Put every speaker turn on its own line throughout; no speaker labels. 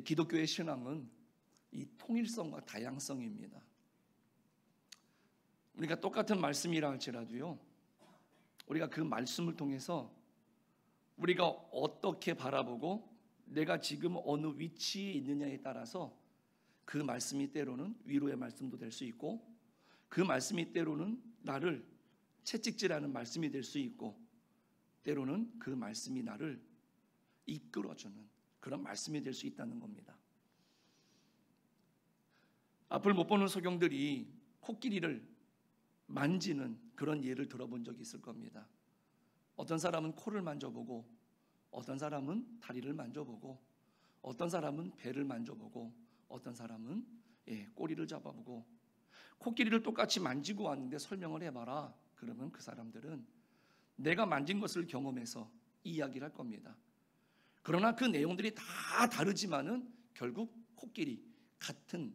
기독교의 신앙은 이 통일성과 다양성입니다. 우리가 똑같은 말씀이라 할지라도요, 우리가 그 말씀을 통해서 우리가 어떻게 바라보고 내가 지금 어느 위치에 있느냐에 따라서 그 말씀이 때로는 위로의 말씀도 될 수 있고, 그 말씀이 때로는 나를 채찍질하는 말씀이 될 수 있고, 때로는 그 말씀이 나를 이끌어주는 그런 말씀이 될 수 있다는 겁니다. 앞을 못 보는 소경들이 코끼리를 만지는 그런 예를 들어본 적이 있을 겁니다. 어떤 사람은 코를 만져보고, 어떤 사람은 다리를 만져보고, 어떤 사람은 배를 만져보고, 어떤 사람은 꼬리를 잡아보고, 코끼리를 똑같이 만지고 왔는데 설명을 해봐라. 그러면 그 사람들은 내가 만진 것을 경험해서 이야기를 할 겁니다. 그러나 그 내용들이 다 다르지만은 결국 코끼리, 같은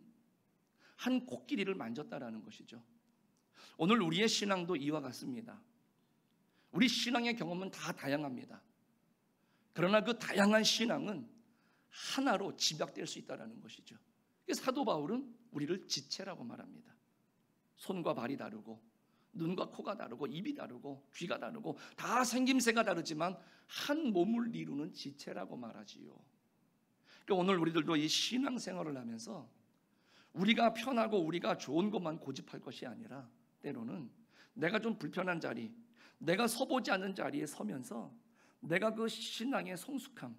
한 코끼리를 만졌다라는 것이죠. 오늘 우리의 신앙도 이와 같습니다. 우리 신앙의 경험은 다 다양합니다. 그러나 그 다양한 신앙은 하나로 집약될 수 있다는 것이죠. 사도 바울은 우리를 지체라고 말합니다. 손과 발이 다르고, 눈과 코가 다르고, 입이 다르고, 귀가 다르고, 다 생김새가 다르지만 한 몸을 이루는 지체라고 말하지요. 그러니까 오늘 우리들도 이 신앙생활을 하면서 우리가 편하고 우리가 좋은 것만 고집할 것이 아니라, 때로는 내가 좀 불편한 자리, 내가 서보지 않는 자리에 서면서 내가 그 신앙의 성숙함,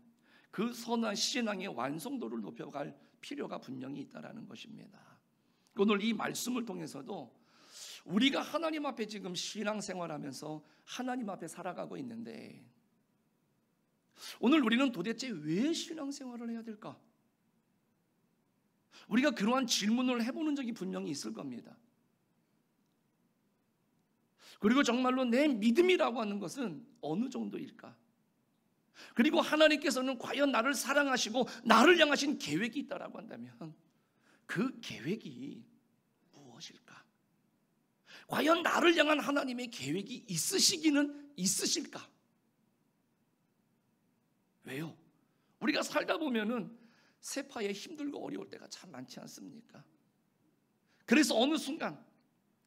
그 선한 신앙의 완성도를 높여갈 필요가 분명히 있다는 것입니다. 오늘 이 말씀을 통해서도 우리가 하나님 앞에 지금 신앙생활하면서 하나님 앞에 살아가고 있는데, 오늘 우리는 도대체 왜 신앙생활을 해야 될까? 우리가 그러한 질문을 해보는 적이 분명히 있을 겁니다. 그리고 정말로 내 믿음이라고 하는 것은 어느 정도일까? 그리고 하나님께서는 과연 나를 사랑하시고 나를 향하신 계획이 있다라고 한다면 그 계획이 무엇일까? 과연 나를 향한 하나님의 계획이 있으시기는 있으실까? 왜요? 우리가 살다 보면은 세파에 힘들고 어려울 때가 참 많지 않습니까? 그래서 어느 순간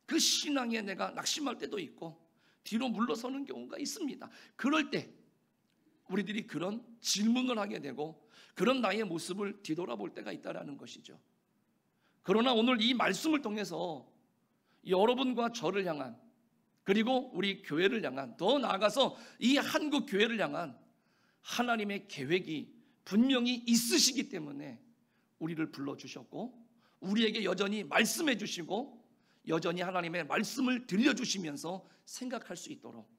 그 신앙에 내가 낙심할 때도 있고 뒤로 물러서는 경우가 있습니다. 그럴 때 우리들이 그런 질문을 하게 되고 그런 나의 모습을 뒤돌아볼 때가 있다는 것이죠. 그러나 오늘 이 말씀을 통해서 여러분과 저를 향한, 그리고 우리 교회를 향한, 더 나아가서 이 한국 교회를 향한 하나님의 계획이 분명히 있으시기 때문에 우리를 불러주셨고, 우리에게 여전히 말씀해 주시고, 여전히 하나님의 말씀을 들려주시면서 생각할 수 있도록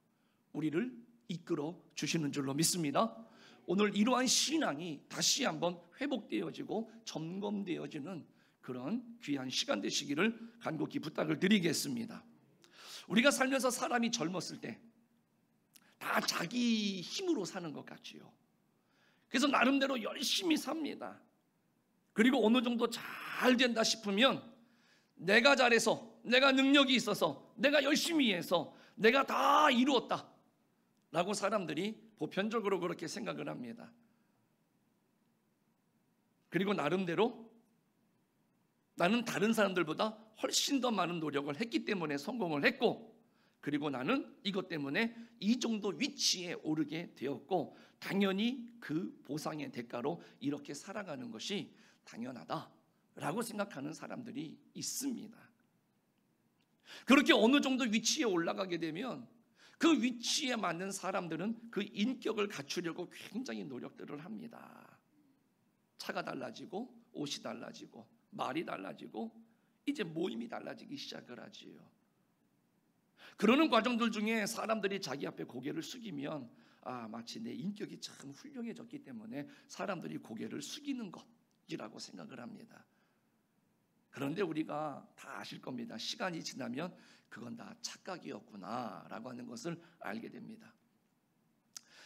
우리를 이끌어 주시는 줄로 믿습니다. 오늘 이러한 신앙이 다시 한번 회복되어지고 점검되어지는 그런 귀한 시간 되시기를 간곡히 부탁을 드리겠습니다. 우리가 살면서 사람이 젊었을 때 다 자기 힘으로 사는 것 같지요. 그래서 나름대로 열심히 삽니다. 그리고 어느 정도 잘 된다 싶으면 내가 잘해서, 내가 능력이 있어서, 내가 열심히 해서 내가 다 이루었다 라고 사람들이 보편적으로 그렇게 생각을 합니다. 그리고 나름대로 나는 다른 사람들보다 훨씬 더 많은 노력을 했기 때문에 성공을 했고, 그리고 나는 이것 때문에 이 정도 위치에 오르게 되었고, 당연히 그 보상의 대가로 이렇게 살아가는 것이 당연하다라고 생각하는 사람들이 있습니다. 그렇게 어느 정도 위치에 올라가게 되면 그 위치에 맞는 사람들은 그 인격을 갖추려고 굉장히 노력들을 합니다. 차가 달라지고, 옷이 달라지고, 말이 달라지고, 이제 모임이 달라지기 시작을 하지요. 그러는 과정들 중에 사람들이 자기 앞에 고개를 숙이면 마치 내 인격이 참 훌륭해졌기 때문에 사람들이 고개를 숙이는 것이라고 생각을 합니다. 그런데 우리가 다 아실 겁니다. 시간이 지나면 그건 다 착각이었구나 라고 하는 것을 알게 됩니다.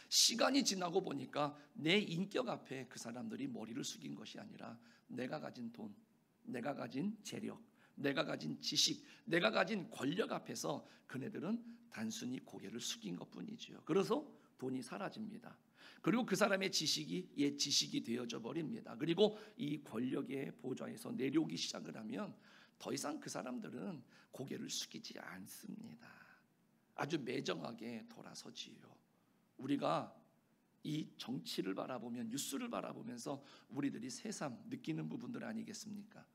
시간이 지나고 보니까 내 인격 앞에 그 사람들이 머리를 숙인 것이 아니라 내가 가진 돈, 내가 가진 재력, 내가 가진 지식, 내가 가진 권력 앞에서 그네들은 단순히 고개를 숙인 것뿐이지요. 그래서 돈이 사라집니다. 그리고 그 사람의 지식이 옛 지식이 되어져 버립니다. 그리고 이 권력의 보좌에서 내려오기 시작을 하면 더 이상 그 사람들은 고개를 숙이지 않습니다. 아주 매정하게 돌아서지요. 우리가 이 정치를 바라보면, 뉴스를 바라보면서 우리들이 새삼 느끼는 부분들 아니겠습니까?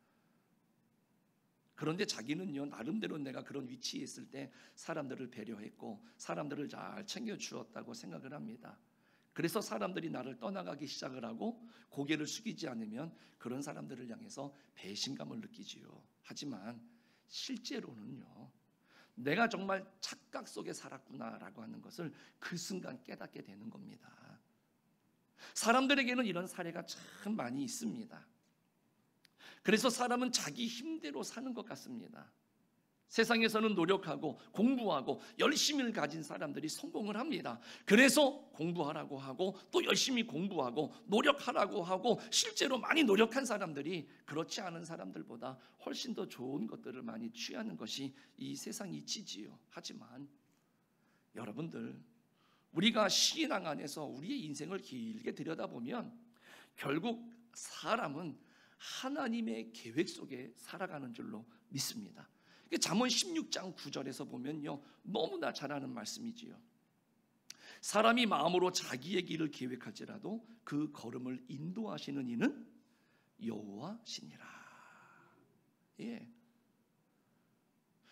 그런데 자기는요, 나름대로 내가 그런 위치에 있을 때 사람들을 배려했고 사람들을 잘 챙겨주었다고 생각을 합니다. 그래서 사람들이 나를 떠나가기 시작을 하고 고개를 숙이지 않으면 그런 사람들을 향해서 배신감을 느끼지요. 하지만 실제로는요, 내가 정말 착각 속에 살았구나라고 하는 것을 그 순간 깨닫게 되는 겁니다. 사람들에게는 이런 사례가 참 많이 있습니다. 그래서 사람은 자기 힘대로 사는 것 같습니다. 세상에서는 노력하고 공부하고 열심을 가진 사람들이 성공을 합니다. 그래서 공부하라고 하고 또 열심히 공부하고 노력하라고 하고 실제로 많이 노력한 사람들이 그렇지 않은 사람들보다 훨씬 더 좋은 것들을 많이 취하는 것이 이 세상 이치지요. 하지만 여러분들, 우리가 신앙 안에서 우리의 인생을 길게 들여다보면 결국 사람은 하나님의 계획 속에 살아가는 줄로 믿습니다. 잠언 16장 9절에서 보면요, 너무나 잘 아는 말씀이지요. 사람이 마음으로 자기의 길을 계획할지라도 그 걸음을 인도하시는 이는 여호와시니라. 예,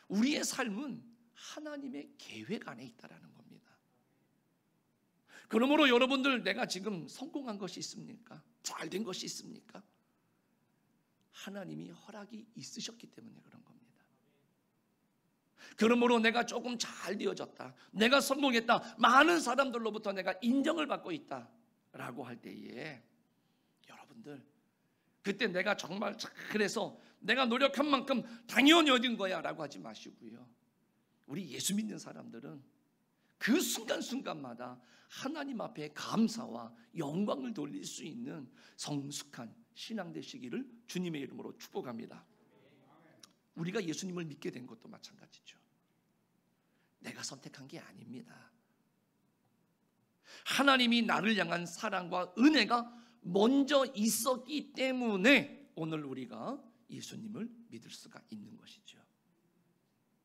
우리의 삶은 하나님의 계획 안에 있다라는 겁니다. 그러므로 여러분들, 내가 지금 성공한 것이 있습니까? 잘된 것이 있습니까? 하나님이 허락이 있으셨기 때문에 그런 겁니다. 그러므로 내가 조금 잘 되어졌다, 내가 성공했다, 많은 사람들로부터 내가 인정을 받고 있다 라고 할 때에 여러분들, 그때 내가 정말 그래서 내가 노력한 만큼 당연히 얻은 거야 라고 하지 마시고요, 우리 예수 믿는 사람들은 그 순간순간마다 하나님 앞에 감사와 영광을 돌릴 수 있는 성숙한 신앙 되시기를 주님의 이름으로 축복합니다. 우리가 예수님을 믿게 된 것도 마찬가지죠. 내가 선택한 게 아닙니다. 하나님이 나를 향한 사랑과 은혜가 먼저 있었기 때문에 오늘 우리가 예수님을 믿을 수가 있는 것이죠.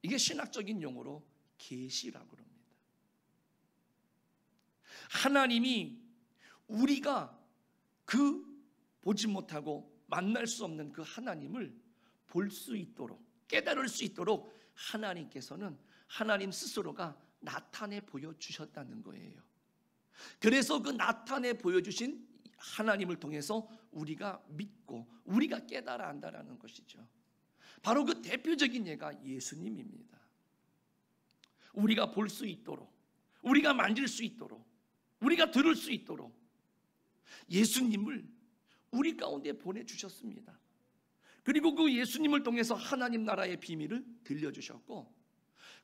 이게 신학적인 용어로 계시라고 합니다. 하나님이 우리가 그 보지 못하고 만날 수 없는 그 하나님을 볼 수 있도록, 깨달을 수 있도록 하나님께서는 하나님 스스로가 나타내 보여주셨다는 거예요. 그래서 그 나타내 보여주신 하나님을 통해서 우리가 믿고 우리가 깨달아 안다라는 것이죠. 바로 그 대표적인 예가 예수님입니다. 우리가 볼 수 있도록, 우리가 만질 수 있도록, 우리가 들을 수 있도록 예수님을 우리 가운데 보내주셨습니다. 그리고 그 예수님을 통해서 하나님 나라의 비밀을 들려주셨고,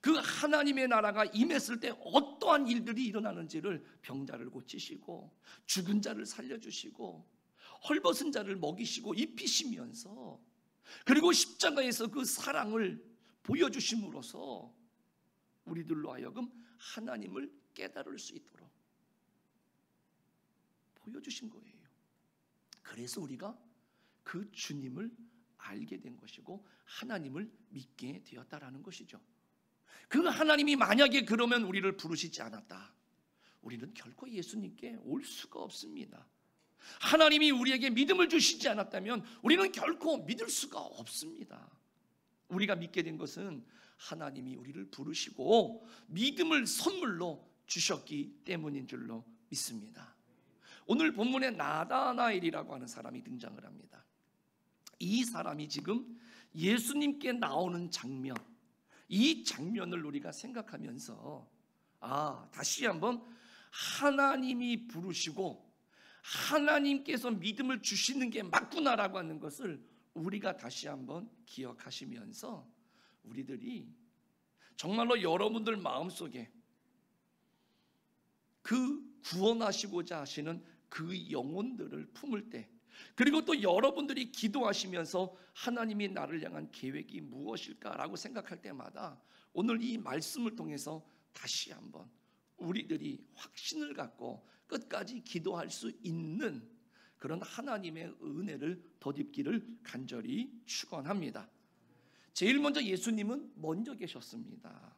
그 하나님의 나라가 임했을 때 어떠한 일들이 일어나는지를 병자를 고치시고 죽은 자를 살려주시고 헐벗은 자를 먹이시고 입히시면서, 그리고 십자가에서 그 사랑을 보여주심으로써 우리들로 하여금 하나님을 깨달을 수 있도록 보여주신 거예요. 그래서 우리가 그 주님을 알게 된 것이고 하나님을 믿게 되었다라는 것이죠. 그 하나님이 만약에 그러면 우리를 부르시지 않았다, 우리는 결코 예수님께 올 수가 없습니다. 하나님이 우리에게 믿음을 주시지 않았다면 우리는 결코 믿을 수가 없습니다. 우리가 믿게 된 것은 하나님이 우리를 부르시고 믿음을 선물로 주셨기 때문인 줄로 믿습니다. 오늘 본문에 나다나엘이라고 하는 사람이 등장을 합니다. 이 사람이 지금 예수님께 나오는 장면, 이 장면을 우리가 생각하면서 다시 한번 하나님이 부르시고 하나님께서 믿음을 주시는 게 맞구나라고 하는 것을 우리가 다시 한번 기억하시면서 우리들이 정말로 여러분들 마음속에 그 구원하시고자 하시는 그 영혼들을 품을 때, 그리고 또 여러분들이 기도하시면서 하나님이 나를 향한 계획이 무엇일까라고 생각할 때마다 오늘 이 말씀을 통해서 다시 한번 우리들이 확신을 갖고 끝까지 기도할 수 있는 그런 하나님의 은혜를 덧입기를 간절히 축원합니다. 제일 먼저 예수님은 먼저 계셨습니다.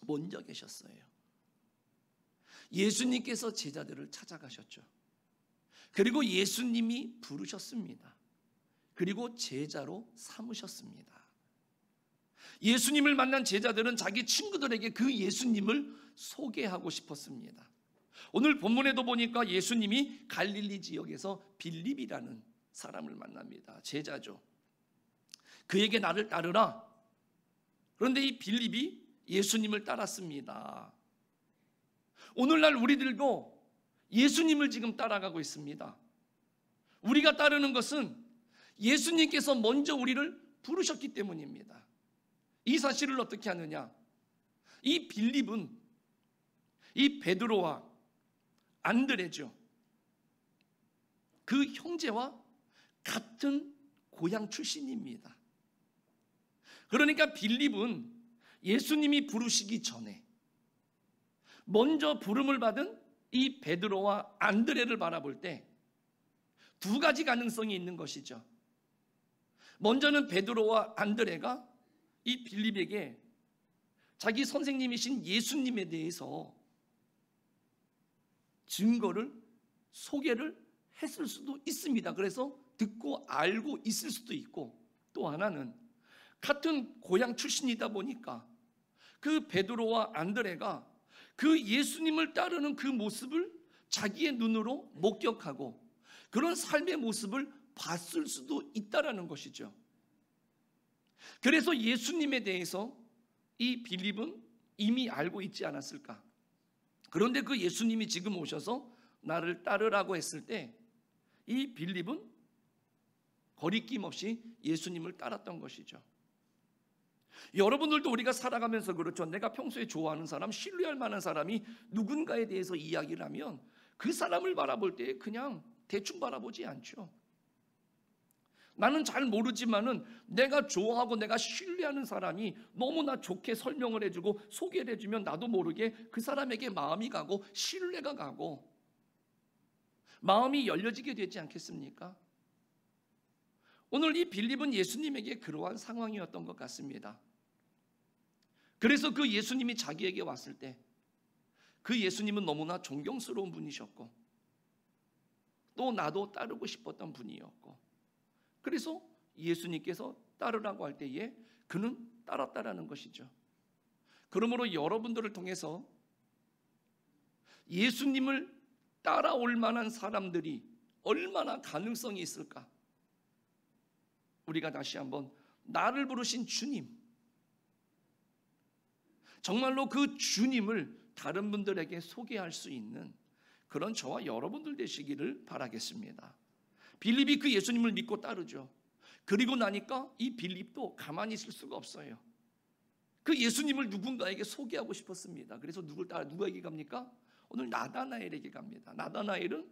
먼저 계셨어요. 예수님께서 제자들을 찾아가셨죠. 그리고 예수님이 부르셨습니다. 그리고 제자로 삼으셨습니다. 예수님을 만난 제자들은 자기 친구들에게 그 예수님을 소개하고 싶었습니다. 오늘 본문에도 보니까 예수님이 갈릴리 지역에서 빌립이라는 사람을 만납니다. 제자죠. 그에게 나를 따르라. 그런데 이 빌립이 예수님을 따랐습니다. 오늘날 우리들도 예수님을 지금 따라가고 있습니다. 우리가 따르는 것은 예수님께서 먼저 우리를 부르셨기 때문입니다. 이 사실을 어떻게 하느냐? 이 빌립은 이 베드로와 안드레죠. 그 형제와 같은 고향 출신입니다. 그러니까 빌립은 예수님이 부르시기 전에 먼저 부름을 받은 이 베드로와 안드레를 바라볼 때 두 가지 가능성이 있는 것이죠. 먼저는 베드로와 안드레가 이 빌립에게 자기 선생님이신 예수님에 대해서 증거를 소개를 했을 수도 있습니다. 그래서 듣고 알고 있을 수도 있고, 또 하나는 같은 고향 출신이다 보니까 그 베드로와 안드레가 그 예수님을 따르는 그 모습을 자기의 눈으로 목격하고 그런 삶의 모습을 봤을 수도 있다라는 것이죠. 그래서 예수님에 대해서 이 빌립은 이미 알고 있지 않았을까? 그런데 그 예수님이 지금 오셔서 나를 따르라고 했을 때 이 빌립은 거리낌 없이 예수님을 따랐던 것이죠. 여러분들도 우리가 살아가면서 그렇죠. 내가 평소에 좋아하는 사람, 신뢰할 만한 사람이 누군가에 대해서 이야기를 하면 그 사람을 바라볼 때 그냥 대충 바라보지 않죠. 나는 잘 모르지만은 내가 좋아하고 내가 신뢰하는 사람이 너무나 좋게 설명을 해주고 소개를 해주면 나도 모르게 그 사람에게 마음이 가고 신뢰가 가고 마음이 열려지게 되지 않겠습니까? 오늘 이 빌립은 예수님에게 그러한 상황이었던 것 같습니다. 그래서 그 예수님이 자기에게 왔을 때 그 예수님은 너무나 존경스러운 분이셨고 또 나도 따르고 싶었던 분이었고, 그래서 예수님께서 따르라고 할 때에 그는 따랐다라는 것이죠. 그러므로 여러분들을 통해서 예수님을 따라올 만한 사람들이 얼마나 가능성이 있을까? 우리가 다시 한번 나를 부르신 주님, 정말로 그 주님을 다른 분들에게 소개할 수 있는 그런 저와 여러분들 되시기를 바라겠습니다. 빌립이 그 예수님을 믿고 따르죠. 그리고 나니까 이 빌립도 가만히 있을 수가 없어요. 그 예수님을 누군가에게 소개하고 싶었습니다. 그래서 누구에게 갑니까? 오늘 나다나엘에게 갑니다. 나다나엘은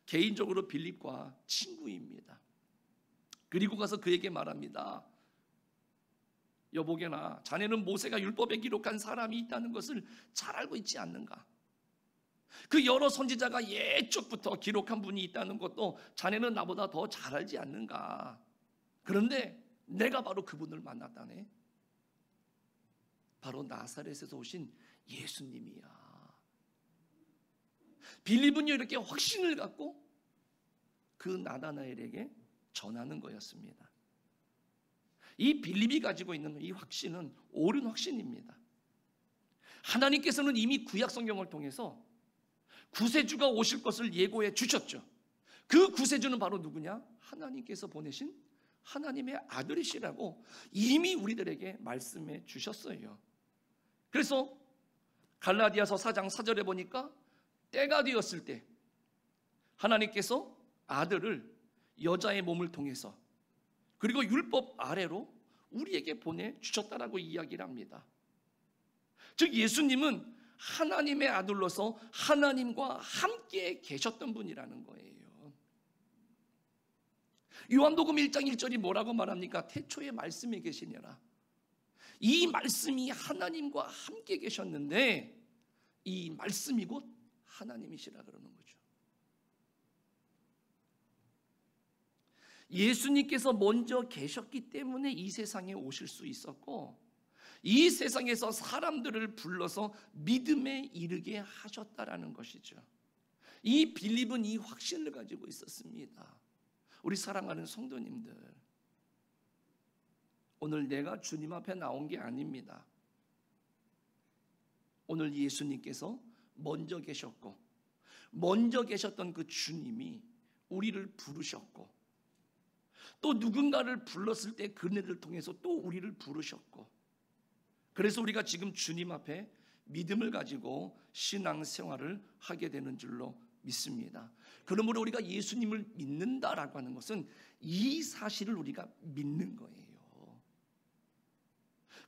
개인적으로 빌립과 친구입니다. 그리고 가서 그에게 말합니다. 여보게나 자네는 모세가 율법에 기록한 사람이 있다는 것을 잘 알고 있지 않는가? 그 여러 선지자가 옛적부터 기록한 분이 있다는 것도 자네는 나보다 더 잘 알지 않는가? 그런데 내가 바로 그분을 만났다네. 바로 나사렛에서 오신 예수님이야. 빌립은요 이렇게 확신을 갖고 그 나다나엘에게 전하는 거였습니다. 이 빌립이 가지고 있는 이 확신은 옳은 확신입니다. 하나님께서는 이미 구약 성경을 통해서 구세주가 오실 것을 예고해 주셨죠. 그 구세주는 바로 누구냐? 하나님께서 보내신 하나님의 아들이시라고 이미 우리들에게 말씀해 주셨어요. 그래서 갈라디아서 4장 4절에 보니까 때가 되었을 때 하나님께서 아들을 여자의 몸을 통해서 그리고 율법 아래로 우리에게 보내주셨다라고 이야기를 합니다. 즉 예수님은 하나님의 아들로서 하나님과 함께 계셨던 분이라는 거예요. 요한복음 1장 1절이 뭐라고 말합니까? 태초에 말씀이 계시니라. 이 말씀이 하나님과 함께 계셨는데 이 말씀이 곧 하나님이시라 그러는 거죠. 예수님께서 먼저 계셨기 때문에 이 세상에 오실 수 있었고, 이 세상에서 사람들을 불러서 믿음에 이르게 하셨다라는 것이죠. 이 빌립은 이 확신을 가지고 있었습니다. 우리 사랑하는 성도님들, 오늘 내가 주님 앞에 나온 게 아닙니다. 오늘 예수님께서 먼저 계셨고, 먼저 계셨던 그 주님이 우리를 부르셨고, 또 누군가를 불렀을 때 그네를 통해서 또 우리를 부르셨고, 그래서 우리가 지금 주님 앞에 믿음을 가지고 신앙생활을 하게 되는 줄로 믿습니다. 그러므로 우리가 예수님을 믿는다라고 하는 것은 이 사실을 우리가 믿는 거예요.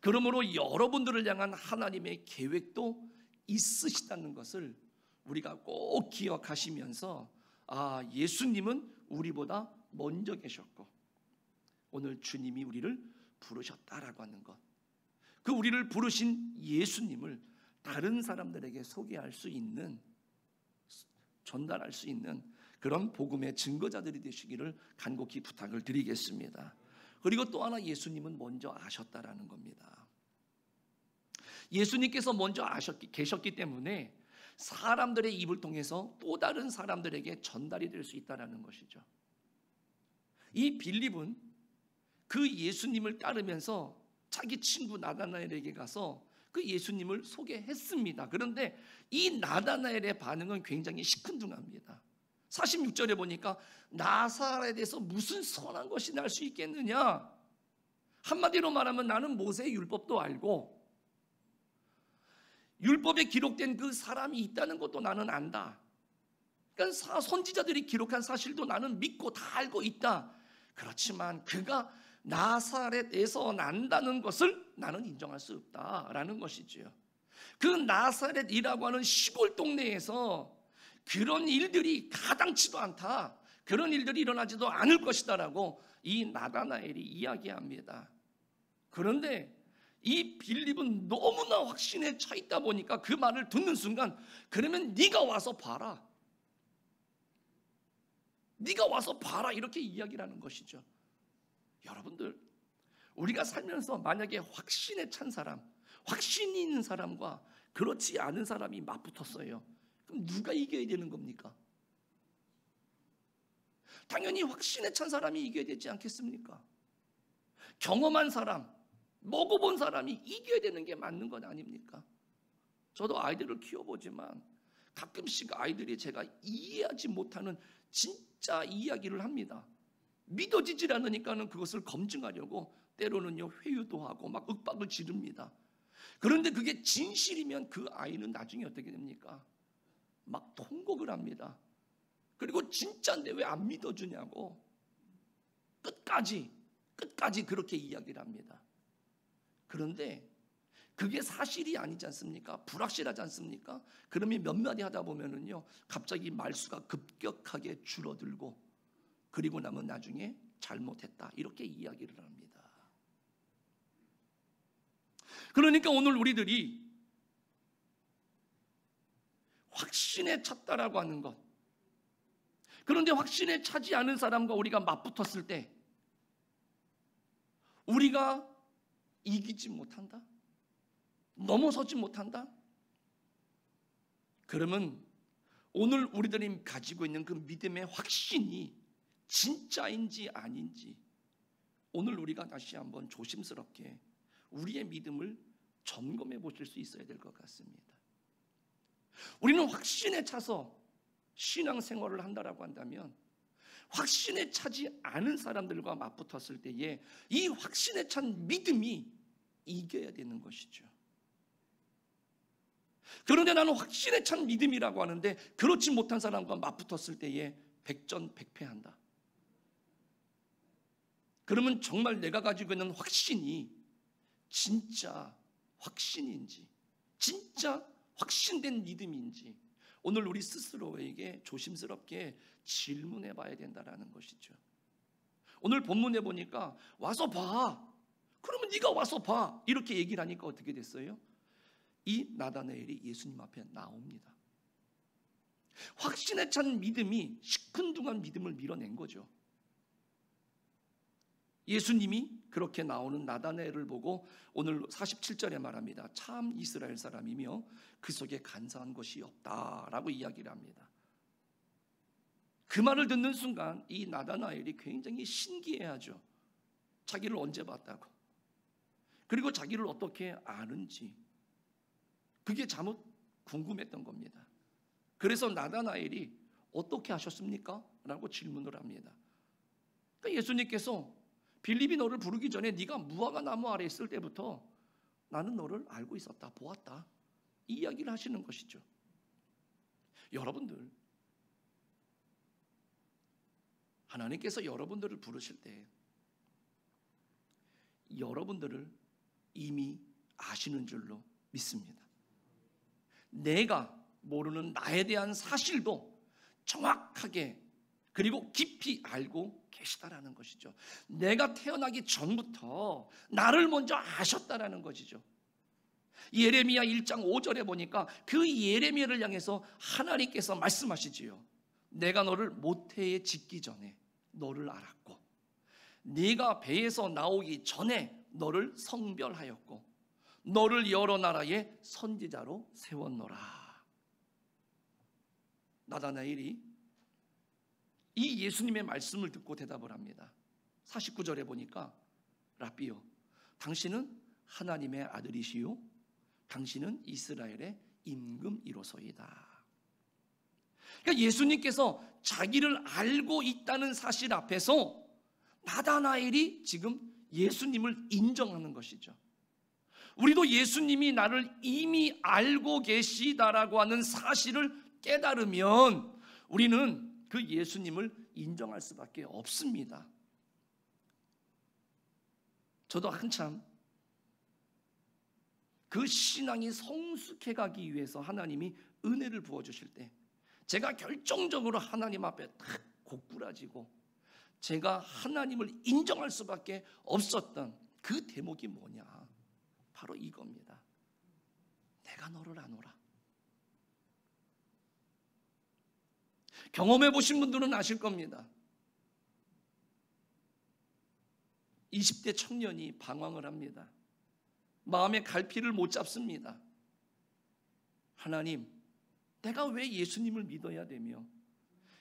그러므로 여러분들을 향한 하나님의 계획도 있으시다는 것을 우리가 꼭 기억하시면서, 예수님은 우리보다 먼저 계셨고 오늘 주님이 우리를 부르셨다라고 하는 것, 그 우리를 부르신 예수님을 다른 사람들에게 소개할 수 있는, 전달할 수 있는 그런 복음의 증거자들이 되시기를 간곡히 부탁을 드리겠습니다. 그리고 또 하나, 예수님은 먼저 아셨다라는 겁니다. 예수님께서 먼저 계셨기 때문에 사람들의 입을 통해서 또 다른 사람들에게 전달이 될 수 있다라는 것이죠. 이 빌립은 그 예수님을 따르면서 자기 친구 나다나엘에게 가서 그 예수님을 소개했습니다. 그런데 이 나다나엘의 반응은 굉장히 시큰둥합니다. 46절에 보니까 나사렛에서 무슨 선한 것이 날 수 있겠느냐? 한마디로 말하면 나는 모세의 율법도 알고 율법에 기록된 그 사람이 있다는 것도 나는 안다. 그러니까 선지자들이 기록한 사실도 나는 믿고 다 알고 있다. 그렇지만 그가 나사렛에서 난다는 것을 나는 인정할 수 없다라는 것이지요. 그 나사렛이라고 하는 시골 동네에서 그런 일들이 가당치도 않다, 그런 일들이 일어나지도 않을 것이다라고 이 나다나엘이 이야기합니다. 그런데 이 빌립은 너무나 확신에 차 있다 보니까 그 말을 듣는 순간, 그러면 네가 와서 봐라, 네가 와서 봐라, 이렇게 이야기를 하는 것이죠. 여러분들, 우리가 살면서 만약에 확신에 찬 사람, 확신이 있는 사람과 그렇지 않은 사람이 맞붙었어요. 그럼 누가 이겨야 되는 겁니까? 당연히 확신에 찬 사람이 이겨야 되지 않겠습니까? 경험한 사람, 먹어본 사람이 이겨야 되는 게 맞는 건 아닙니까? 저도 아이들을 키워보지만 가끔씩 아이들이 제가 이해하지 못하는 진짜 이야기를 합니다. 믿어지질 않으니까는 그것을 검증하려고 때로는요 회유도 하고 막 윽박을 지릅니다. 그런데 그게 진실이면 그 아이는 나중에 어떻게 됩니까? 막 통곡을 합니다. 그리고 진짜인데 왜 안 믿어주냐고 끝까지 그렇게 이야기를 합니다. 그런데 그게 사실이 아니지 않습니까? 불확실하지 않습니까? 그러면 몇 마디 하다 보면은요 갑자기 말수가 급격하게 줄어들고, 그리고 나면 나중에 잘못했다, 이렇게 이야기를 합니다. 그러니까 오늘 우리들이 확신에 찼다라고 하는 것, 그런데 확신에 차지 않은 사람과 우리가 맞붙었을 때 우리가 이기지 못한다? 넘어서지 못한다? 그러면 오늘 우리들이 가지고 있는 그 믿음의 확신이 진짜인지 아닌지 오늘 우리가 다시 한번 조심스럽게 우리의 믿음을 점검해 보실 수 있어야 될 것 같습니다. 우리는 확신에 차서 신앙생활을 한다라고 한다면 확신에 차지 않은 사람들과 맞붙었을 때에 이 확신에 찬 믿음이 이겨야 되는 것이죠. 그런데 나는 확신에 찬 믿음이라고 하는데 그렇지 못한 사람과 맞붙었을 때에 백전백패한다. 그러면 정말 내가 가지고 있는 확신이 진짜 확신인지, 진짜 확신된 믿음인지 오늘 우리 스스로에게 조심스럽게 질문해 봐야 된다는 것이죠. 오늘 본문에 보니까 와서 봐, 그러면 네가 와서 봐, 이렇게 얘기를 하니까 어떻게 됐어요? 이 나다나엘이 예수님 앞에 나옵니다. 확신에 찬 믿음이 시큰둥한 믿음을 밀어낸 거죠. 예수님이 그렇게 나오는 나다나엘을 보고 오늘 47절에 말합니다. 참 이스라엘 사람이며 그 속에 간사한 것이 없다라고 이야기를 합니다. 그 말을 듣는 순간 이 나다나엘이 굉장히 신기해하죠. 자기를 언제 봤다고, 그리고 자기를 어떻게 아는지, 그게 잘못 궁금했던 겁니다. 그래서 나다나엘이 어떻게 하셨습니까? 라고 질문을 합니다. 그러니까 예수님께서 빌립이 너를 부르기 전에 네가 무화과 나무 아래 있을 때부터 나는 너를 알고 있었다, 보았다, 이 이야기를 하시는 것이죠. 여러분들, 하나님께서 여러분들을 부르실 때 여러분들을 이미 아시는 줄로 믿습니다. 내가 모르는 나에 대한 사실도 정확하게 그리고 깊이 알고 계시다라는 것이죠. 내가 태어나기 전부터 나를 먼저 아셨다라는 것이죠. 예레미야 1장 5절에 보니까 그 예레미야를 향해서 하나님께서 말씀하시지요. 내가 너를 모태에 짓기 전에 너를 알았고 네가 배에서 나오기 전에 너를 성별하였고 너를 여러 나라의 선지자로 세웠노라. 나다나엘이 이 예수님의 말씀을 듣고 대답을 합니다. 49절에 보니까 라비요, 당신은 하나님의 아들이시요 당신은 이스라엘의 임금이로소이다. 그러니까 예수님께서 자기를 알고 있다는 사실 앞에서 나다나엘이 지금 예수님을 인정하는 것이죠. 우리도 예수님이 나를 이미 알고 계시다라고 하는 사실을 깨달으면 우리는 그 예수님을 인정할 수밖에 없습니다. 저도 한참 그 신앙이 성숙해 가기 위해서 하나님이 은혜를 부어주실 때 제가 결정적으로 하나님 앞에 탁 고꾸라지고 제가 하나님을 인정할 수밖에 없었던 그 대목이 뭐냐? 바로 이겁니다. 내가 너를 아노라. 경험해 보신 분들은 아실 겁니다. 20대 청년이 방황을 합니다. 마음의 갈피를 못 잡습니다. 하나님, 내가 왜 예수님을 믿어야 되며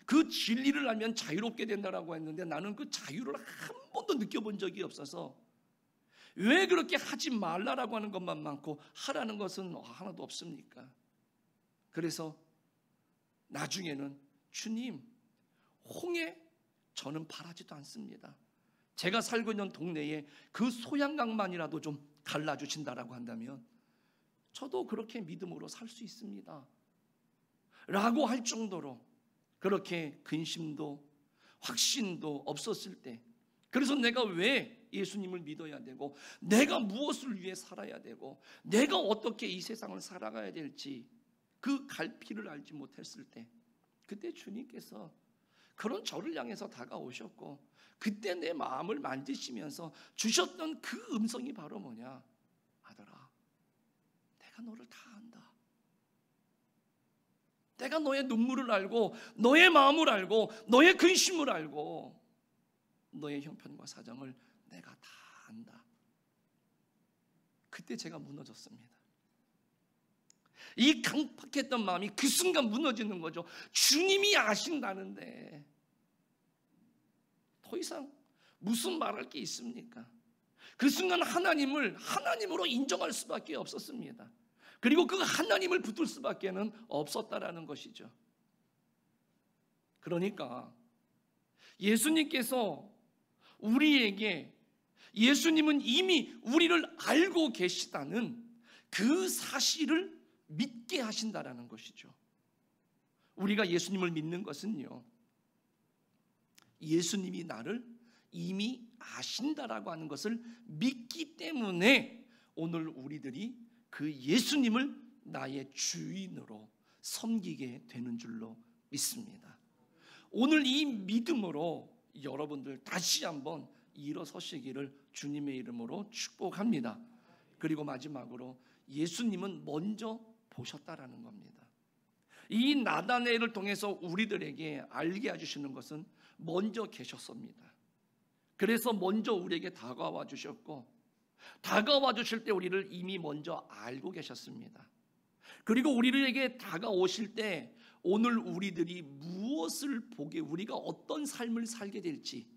그 진리를 알면 자유롭게 된다라고 했는데 나는 그 자유를 한 번도 느껴본 적이 없어서 왜 그렇게 하지 말라라고 하는 것만 많고 하라는 것은 하나도 없습니까? 그래서 나중에는 주님, 홍해 저는 바라지도 않습니다. 제가 살고 있는 동네에 그 소양강만이라도 좀 갈라주신다라고 한다면 저도 그렇게 믿음으로 살 수 있습니다 라고 할 정도로 그렇게 근심도 확신도 없었을 때, 그래서 내가 왜 예수님을 믿어야 되고 내가 무엇을 위해 살아야 되고 내가 어떻게 이 세상을 살아가야 될지 그 갈피를 알지 못했을 때, 그때 주님께서 그런 저를 향해서 다가오셨고 그때 내 마음을 만지시면서 주셨던 그 음성이 바로 뭐냐? 아들아, 내가 너를 다 안다. 내가 너의 눈물을 알고 너의 마음을 알고 너의 근심을 알고 너의 형편과 사정을 내가 다 안다. 그때 제가 무너졌습니다. 이 강팍했던 마음이 그 순간 무너지는 거죠. 주님이 아신다는데 더 이상 무슨 말할 게 있습니까? 그 순간 하나님을 하나님으로 인정할 수밖에 없었습니다. 그리고 그 하나님을 붙들 수밖에 없었다라는 것이죠. 그러니까 예수님께서 우리에게 예수님은 이미 우리를 알고 계시다는 그 사실을 믿게 하신다라는 것이죠. 우리가 예수님을 믿는 것은요, 예수님이 나를 이미 아신다라고 하는 것을 믿기 때문에 오늘 우리들이 그 예수님을 나의 주인으로 섬기게 되는 줄로 믿습니다. 오늘 이 믿음으로 여러분들 다시 한번 일어서시기를 주님의 이름으로 축복합니다. 그리고 마지막으로 예수님은 먼저 보셨다라는 겁니다. 이 나다나엘을 통해서 우리들에게 알게 해주시는 것은 먼저 계셨습니다. 그래서 먼저 우리에게 다가와 주셨고, 다가와 주실 때 우리를 이미 먼저 알고 계셨습니다. 그리고 우리에게 다가오실 때 오늘 우리들이 무엇을 보게, 우리가 어떤 삶을 살게 될지,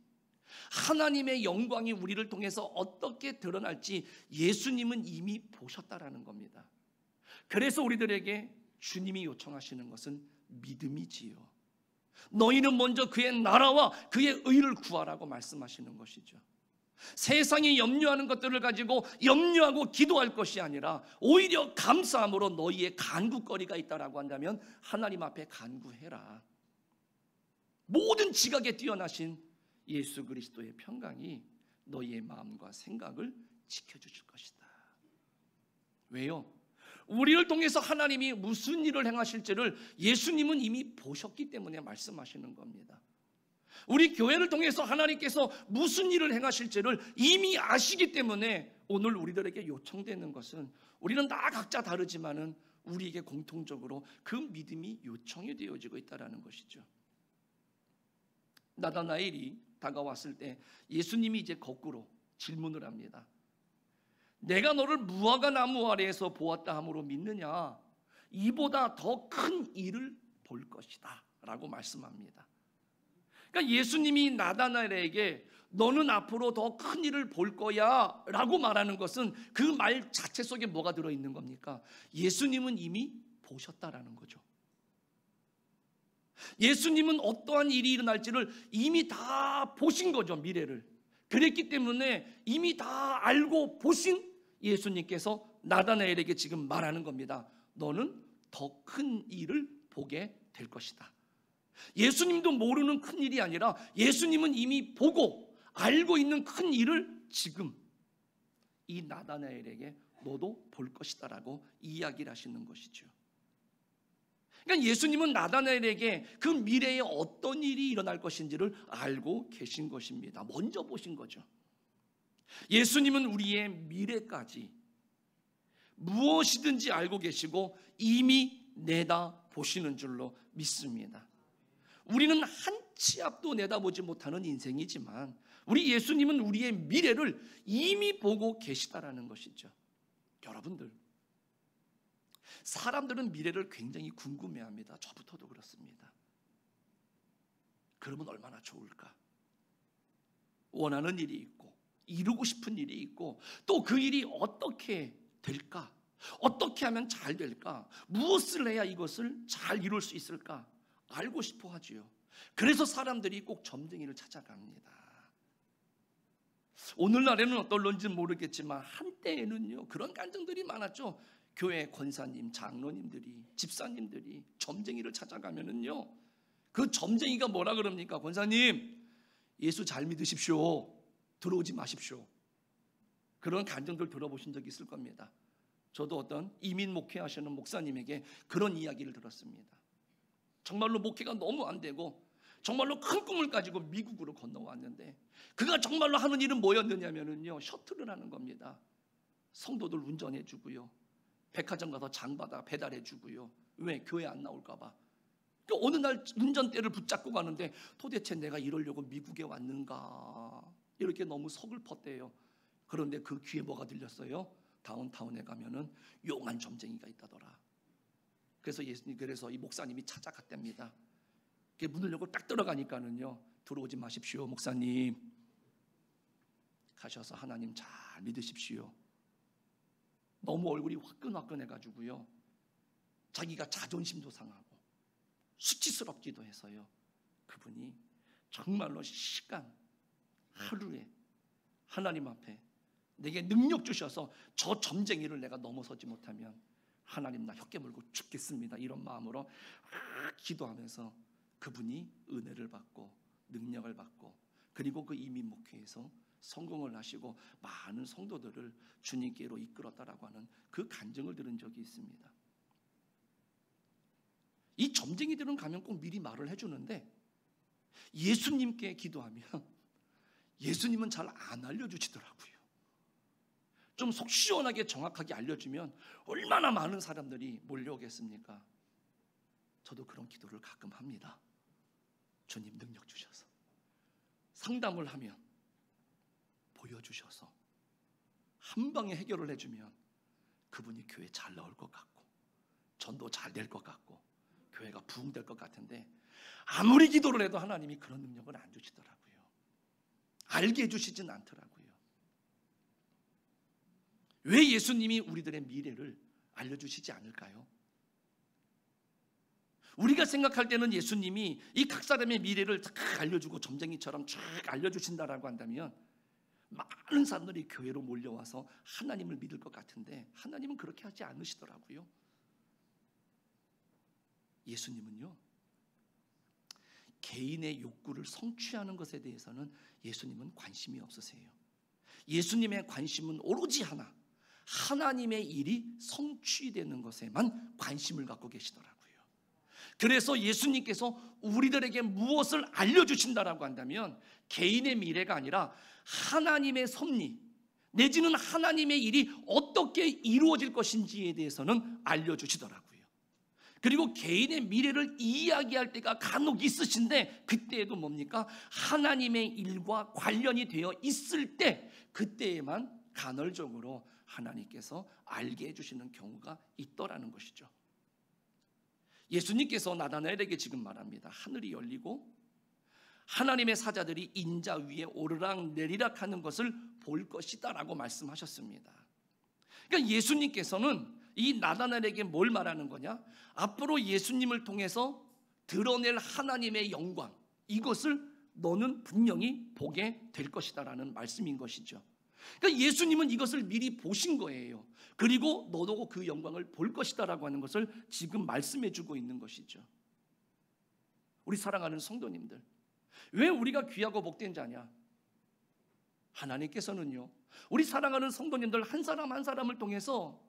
하나님의 영광이 우리를 통해서 어떻게 드러날지 예수님은 이미 보셨다라는 겁니다. 그래서 우리들에게 주님이 요청하시는 것은 믿음이지요. 너희는 먼저 그의 나라와 그의 의를 구하라고 말씀하시는 것이죠. 세상이 염려하는 것들을 가지고 염려하고 기도할 것이 아니라 오히려 감사함으로 너희의 간구거리가 있다라고 한다면 하나님 앞에 간구해라. 모든 지각에 뛰어나신 예수 그리스도의 평강이 너희의 마음과 생각을 지켜주실 것이다. 왜요? 우리를 통해서 하나님이 무슨 일을 행하실지를 예수님은 이미 보셨기 때문에 말씀하시는 겁니다. 우리 교회를 통해서 하나님께서 무슨 일을 행하실지를 이미 아시기 때문에 오늘 우리들에게 요청되는 것은, 우리는 다 각자 다르지만은 우리에게 공통적으로 그 믿음이 요청이 되어지고 있다는 것이죠. 나다나엘이 다가왔을 때 예수님이 이제 거꾸로 질문을 합니다. 내가 너를 무화과 나무 아래에서 보았다 함으로 믿느냐? 이보다 더 큰 일을 볼 것이다 라고 말씀합니다. 그러니까 예수님이 나다나엘에게 너는 앞으로 더 큰 일을 볼 거야 라고 말하는 것은 그 말 자체 속에 뭐가 들어있는 겁니까? 예수님은 이미 보셨다라는 거죠. 예수님은 어떠한 일이 일어날지를 이미 다 보신 거죠. 미래를. 그랬기 때문에 이미 다 알고 보신 예수님께서 나다나엘에게 지금 말하는 겁니다. 너는 더 큰 일을 보게 될 것이다. 예수님도 모르는 큰 일이 아니라 예수님은 이미 보고 알고 있는 큰 일을 지금 이 나다나엘에게 너도 볼 것이다 라고 이야기를 하시는 것이죠. 그러니까 예수님은 나다나엘에게 그 미래에 어떤 일이 일어날 것인지를 알고 계신 것입니다. 먼저 보신 거죠. 예수님은 우리의 미래까지 무엇이든지 알고 계시고 이미 내다 보시는 줄로 믿습니다. 우리는 한 치 앞도 내다보지 못하는 인생이지만 우리 예수님은 우리의 미래를 이미 보고 계시다라는 것이죠. 여러분들, 사람들은 미래를 굉장히 궁금해합니다. 저부터도 그렇습니다. 그러면 얼마나 좋을까? 원하는 일이 있고 이루고 싶은 일이 있고 또 그 일이 어떻게 될까? 어떻게 하면 잘 될까? 무엇을 해야 이것을 잘 이룰 수 있을까? 알고 싶어 하지요. 그래서 사람들이 꼭 점쟁이를 찾아갑니다. 오늘날에는 어떨런지는 모르겠지만 한때에는요 그런 간증들이 많았죠. 교회 권사님, 장로님들이, 집사님들이 점쟁이를 찾아가면은요 그 점쟁이가 뭐라 그럽니까? 권사님, 예수 잘 믿으십시오. 들어오지 마십시오. 그런 간증들 들어보신 적 있을 겁니다. 저도 어떤 이민 목회하시는 목사님에게 그런 이야기를 들었습니다. 정말로 목회가 너무 안 되고 정말로 큰 꿈을 가지고 미국으로 건너왔는데 그가 정말로 하는 일은 뭐였느냐면요 셔틀을 하는 겁니다. 성도들 운전해 주고요, 백화점 가서 장 받아 배달해 주고요. 왜? 교회 안 나올까 봐. 어느 날 운전대를 붙잡고 가는데 도대체 내가 이러려고 미국에 왔는가 이렇게 너무 서글펐대요. 그런데 그 귀에 뭐가 들렸어요? 다운타운에 가면은 용한 점쟁이가 있다더라. 그래서 이 목사님이 찾아갔답니다. 문을 열고 딱 들어가니까는요 들어오지 마십시오 목사님. 가셔서 하나님 잘 믿으십시오. 너무 얼굴이 화끈화끈해가지고요 자기가 자존심도 상하고 수치스럽기도 해서요 그분이 정말로 시간 하루에 하나님 앞에 내게 능력 주셔서 저 점쟁이를 내가 넘어서지 못하면 하나님 나 혀깨 물고 죽겠습니다 이런 마음으로 기도하면서 그분이 은혜를 받고 능력을 받고 그리고 그 이민 목회에서 성공을 하시고 많은 성도들을 주님께로 이끌었다라고 하는 그 간증을 들은 적이 있습니다. 이 점쟁이들은 가면 꼭 미리 말을 해주는데 예수님께 기도하면 예수님은 잘 안 알려주시더라고요. 좀 속 시원하게 정확하게 알려주면 얼마나 많은 사람들이 몰려오겠습니까? 저도 그런 기도를 가끔 합니다. 주님 능력 주셔서, 상담을 하면 보여주셔서 한 방에 해결을 해주면 그분이 교회 잘 나올 것 같고 전도 잘 될 것 같고 교회가 부흥될 것 같은데, 아무리 기도를 해도 하나님이 그런 능력을 안 주시더라고요. 알게 해주시진 않더라고요. 왜 예수님이 우리들의 미래를 알려주시지 않을까요? 우리가 생각할 때는 예수님이 이 각 사람의 미래를 다 알려주고 점쟁이처럼 쫙 알려주신다라고 한다면 많은 사람들이 교회로 몰려와서 하나님을 믿을 것 같은데, 하나님은 그렇게 하지 않으시더라고요. 예수님은요, 개인의 욕구를 성취하는 것에 대해서는 예수님은 관심이 없으세요. 예수님의 관심은 오로지 하나, 하나님의 일이 성취되는 것에만 관심을 갖고 계시더라고요. 그래서 예수님께서 우리들에게 무엇을 알려주신다라고 한다면 개인의 미래가 아니라 하나님의 섭리 내지는 하나님의 일이 어떻게 이루어질 것인지에 대해서는 알려주시더라고요. 그리고 개인의 미래를 이야기할 때가 간혹 있으신데, 그때에도 뭡니까? 하나님의 일과 관련이 되어 있을 때, 그때에만 간헐적으로 하나님께서 알게 해주시는 경우가 있더라는 것이죠. 예수님께서 나다나엘에게 지금 말합니다. 하늘이 열리고 하나님의 사자들이 인자 위에 오르락 내리락 하는 것을 볼 것이다 라고 말씀하셨습니다. 그러니까 예수님께서는 이 나다나엘에게 뭘 말하는 거냐? 앞으로 예수님을 통해서 드러낼 하나님의 영광, 이것을 너는 분명히 보게 될 것이다 라는 말씀인 것이죠. 그러니까 예수님은 이것을 미리 보신 거예요. 그리고 너도 그 영광을 볼 것이다 라고 하는 것을 지금 말씀해 주고 있는 것이죠. 우리 사랑하는 성도님들, 왜 우리가 귀하고 복된 자냐? 하나님께서는요, 우리 사랑하는 성도님들 한 사람 한 사람을 통해서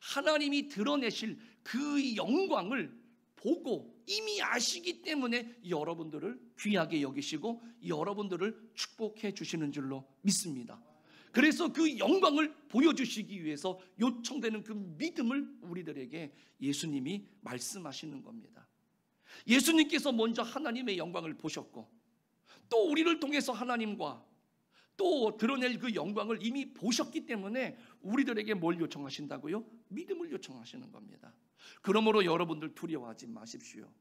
하나님이 드러내실 그 영광을 보고 이미 아시기 때문에 여러분들을 귀하게 여기시고 여러분들을 축복해 주시는 줄로 믿습니다. 그래서 그 영광을 보여주시기 위해서 요청되는 그 믿음을 우리들에게 예수님이 말씀하시는 겁니다. 예수님께서 먼저 하나님의 영광을 보셨고, 또 우리를 통해서 하나님과 또 드러낼 그 영광을 이미 보셨기 때문에 우리들에게 뭘 요청하신다고요? 믿음을 요청하시는 겁니다. 그러므로 여러분들 두려워하지 마십시오.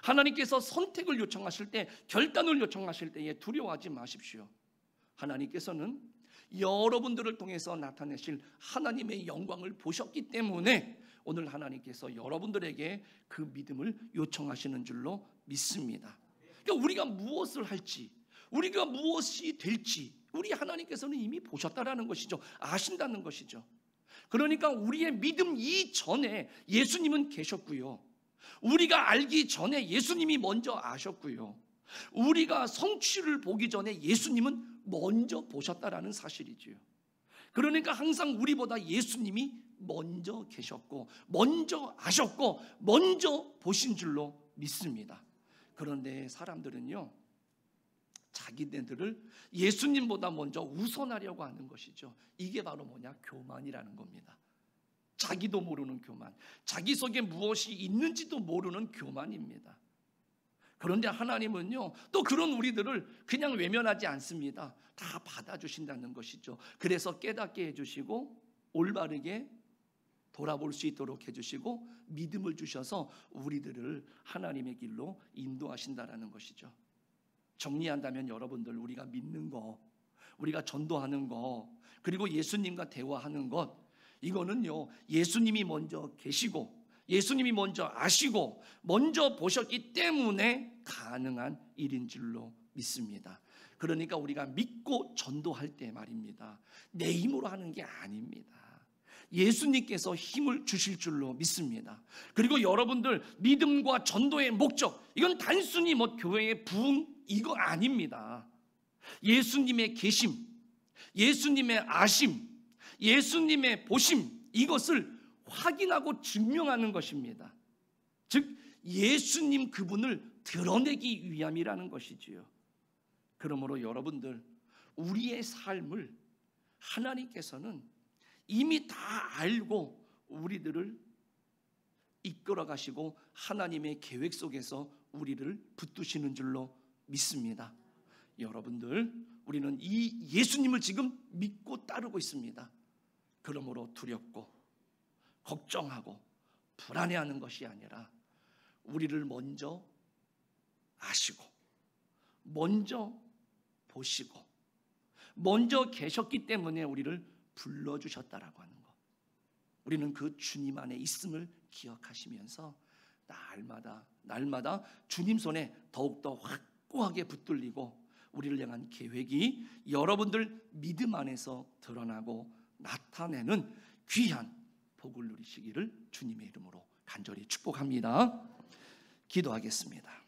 하나님께서 선택을 요청하실 때, 결단을 요청하실 때에 두려워하지 마십시오. 하나님께서는 여러분들을 통해서 나타내실 하나님의 영광을 보셨기 때문에 오늘 하나님께서 여러분들에게 그 믿음을 요청하시는 줄로 믿습니다. 그러니까 우리가 무엇을 할지, 우리가 무엇이 될지 우리 하나님께서는 이미 보셨다라는 것이죠. 아신다는 것이죠. 그러니까 우리의 믿음 이전에 예수님은 계셨고요, 우리가 알기 전에 예수님이 먼저 아셨고요, 우리가 성취를 보기 전에 예수님은 먼저 보셨다라는 사실이지요. 그러니까 항상 우리보다 예수님이 먼저 계셨고 먼저 아셨고 먼저 보신 줄로 믿습니다. 그런데 사람들은요, 자기네들을 예수님보다 먼저 우선하려고 하는 것이죠. 이게 바로 뭐냐? 교만이라는 겁니다. 자기도 모르는 교만, 자기 속에 무엇이 있는지도 모르는 교만입니다. 그런데 하나님은요, 또 그런 우리들을 그냥 외면하지 않습니다. 다 받아주신다는 것이죠. 그래서 깨닫게 해주시고 올바르게 돌아볼 수 있도록 해주시고 믿음을 주셔서 우리들을 하나님의 길로 인도하신다라는 것이죠. 정리한다면 여러분들, 우리가 믿는 거, 우리가 전도하는 거, 그리고 예수님과 대화하는 것, 이거는요, 예수님이 먼저 계시고 예수님이 먼저 아시고 먼저 보셨기 때문에 가능한 일인 줄로 믿습니다. 그러니까 우리가 믿고 전도할 때 말입니다, 내 힘으로 하는 게 아닙니다. 예수님께서 힘을 주실 줄로 믿습니다. 그리고 여러분들 믿음과 전도의 목적, 이건 단순히 뭐 교회의 부흥 이거 아닙니다. 예수님의 계심, 예수님의 아심, 예수님의 보심, 이것을 확인하고 증명하는 것입니다. 즉 예수님 그분을 드러내기 위함이라는 것이지요. 그러므로 여러분들, 우리의 삶을 하나님께서는 이미 다 알고 우리들을 이끌어 가시고 하나님의 계획 속에서 우리를 붙드시는 줄로 믿습니다. 여러분들, 우리는 이 예수님을 지금 믿고 따르고 있습니다. 그러므로 두렵고 걱정하고 불안해하는 것이 아니라 우리를 먼저 아시고 먼저 보시고 먼저 계셨기 때문에 우리를 불러주셨다라고 하는 것, 우리는 그 주님 안에 있음을 기억하시면서 날마다 주님 손에 더욱더 확고하게 붙들리고 우리를 향한 계획이 여러분들 믿음 안에서 드러나고 나타내는 귀한 복을 누리시기를 주님의 이름으로 간절히 축복합니다. 기도하겠습니다.